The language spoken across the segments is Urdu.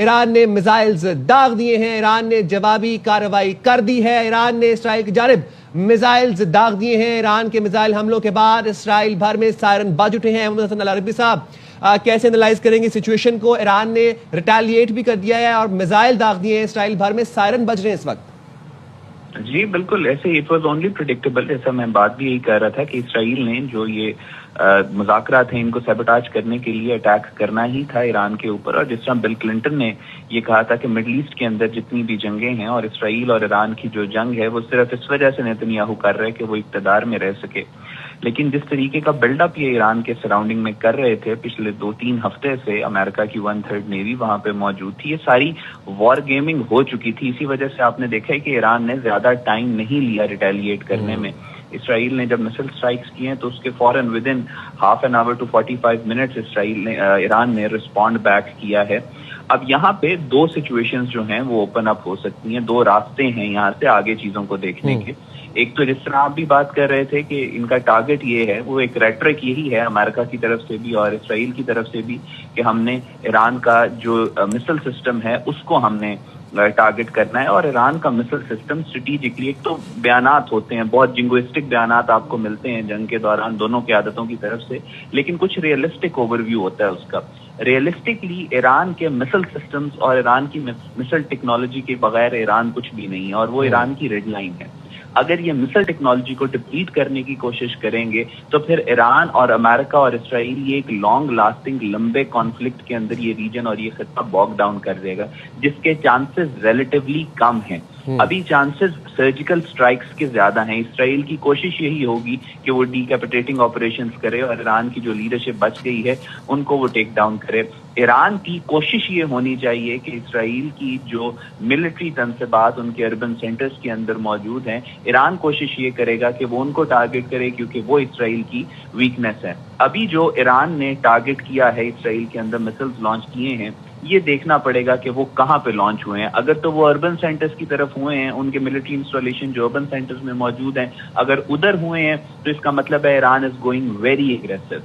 ایران نے میزائلز داغ دیے ہیں، ایران نے جوابی کارروائی کر دی ہے، ایران نے اسرائیل کی جانب میزائلز داغ دیے ہیں۔ ایران کے میزائل حملوں کے بعد اسرائیل بھر میں سائرن بج اٹھے ہیں۔ محمد حسن العربی صاحب کیسے انالائز کریں گے سچویشن کو؟ ایران نے ریٹیلیٹ بھی کر دیا ہے اور میزائل داغ دیے ہیں، اسرائیل بھر میں سائرن بج رہے ہیں اس وقت۔ جی بالکل ایسے اٹ واز اونلی پریڈکٹیبل، جیسا میں بات بھی یہی کر رہا تھا کہ اسرائیل نے جو یہ مذاکرات ہیں ان کو سیبوٹاج کرنے کے لیے اٹیک کرنا ہی تھا ایران کے اوپر، اور جس طرح بل کلنٹن نے یہ کہا تھا کہ مڈل ایسٹ کے اندر جتنی بھی جنگیں ہیں اور اسرائیل اور ایران کی جو جنگ ہے وہ صرف اس وجہ سے نیتنیاہو کر رہے کہ وہ اقتدار میں رہ سکے، لیکن جس طریقے کا بلڈ اپ یہ ایران کے سراؤنڈنگ میں کر رہے تھے پچھلے 2-3 ہفتے سے، امریکہ کی 1/3 نیوی وہاں پہ موجود تھی، یہ ساری وار گیمنگ ہو چکی تھی۔ اسی وجہ سے آپ نے دیکھا ہے کہ ایران نے زیادہ ٹائم نہیں لیا ریٹیلیٹ کرنے میں۔ اسرائیل نے جب مسل سٹرائکس کیے ہیں تو اس کے فوراً within half an hour to 45 minutes Iran نے رسپونڈ بیک کیا ہے۔ اب یہاں پہ 2 سچویشنز جو ہیں وہ اوپن اپ ہو سکتی ہیں، 2 راستے ہیں یہاں سے آگے چیزوں کو دیکھنے کے۔ ایک تو جس طرح آپ بھی بات کر رہے تھے کہ ان کا ٹارگٹ یہ ہے، وہ ایک ریٹرک یہی ہے امریکہ کی طرف سے بھی اور اسرائیل کی طرف سے بھی کہ ہم نے ایران کا جو مسل سسٹم ہے اس کو ہم نے ٹارگٹ کرنا ہے، اور ایران کا مسل سسٹم اسٹریٹجکلی، ایک تو بیانات ہوتے ہیں بہت جنگوسٹک بیانات آپ کو ملتے ہیں جنگ کے دوران دونوں قیادتوں کی طرف سے، لیکن کچھ ریئلسٹک اوور ویو ہوتا ہے اس کا۔ ریئلسٹکلی ایران کے مسل سسٹمز اور ایران کی مسل ٹیکنالوجی کے بغیر ایران کچھ بھی نہیں ہے، اور وہ ایران کی ریڈ لائن ہے۔ اگر یہ مسل ٹیکنالوجی کو ڈپلیٹ کرنے کی کوشش کریں گے تو پھر ایران اور امریکہ اور اسرائیل یہ ایک لانگ لاسٹنگ لمبے کانفلکٹ کے اندر یہ ریجن اور یہ خطہ باگ ڈاؤن کر دے گا، جس کے چانسز ریلیٹیولی کم ہیں۔ ابھی چانسز سرجیکل سٹرائکس کے زیادہ ہیں۔ اسرائیل کی کوشش یہی ہوگی کہ وہ ڈیکیپیٹیٹنگ آپریشنز کرے اور ایران کی جو لیڈرشپ بچ گئی ہے ان کو وہ ٹیک ڈاؤن کرے۔ ایران کی کوشش یہ ہونی چاہیے کہ اسرائیل کی جو ملٹری تنصیبات ان کے اربن سینٹرز کے اندر موجود ہیں، ایران کوشش یہ کرے گا کہ وہ ان کو ٹارگٹ کرے، کیونکہ وہ اسرائیل کی ویکنیس ہے۔ ابھی جو ایران نے ٹارگٹ کیا ہے اسرائیل کے اندر مسلز لانچ کیے ہیں، یہ دیکھنا پڑے گا کہ وہ کہاں پہ لانچ ہوئے ہیں۔ اگر تو وہ اربن سینٹرز کی طرف ہوئے ہیں، ان کے ملٹری انسٹالیشن جو اربن سینٹرز میں موجود ہیں، اگر ادھر ہوئے ہیں تو اس کا مطلب ہے Iran is going very aggressive.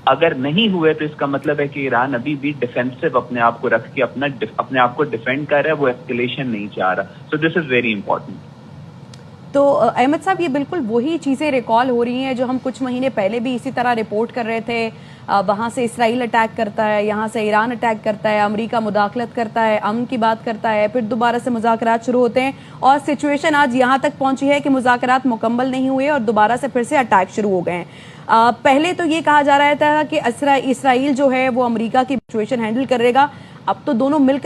اگر نہیں ہوئے تو اس کا مطلب ہے کہ ایران ابھی بھی ڈیفینسو اپنے آپ کو رکھ کے اپنے آپ کو ڈیفینڈ کر رہا ہے، وہ ایسکیلیشن نہیں چاہ رہا۔ سو دس از ویری امپورٹنٹ۔ تو احمد صاحب یہ بالکل وہی چیزیں ریکال ہو رہی ہیں جو ہم کچھ مہینے پہلے بھی اسی طرح رپورٹ کر رہے تھے، وہاں سے اسرائیل اٹیک کرتا ہے، یہاں سے ایران اٹیک کرتا ہے، امریکہ مداخلت کرتا ہے، امن کی بات کرتا ہے، پھر دوبارہ سے مذاکرات شروع ہوتے ہیں، اور سچویشن آج یہاں تک پہنچی ہے کہ مذاکرات مکمل نہیں ہوئے اور دوبارہ سے پھر سے اٹیک شروع ہو گئے ہیں۔ پہلے تو یہ کہا جا رہا تھا کہ اسرائیل جو ہے وہ امریکہ کی سچویشن ہینڈل کرے گا، اب تو دونوں مل کر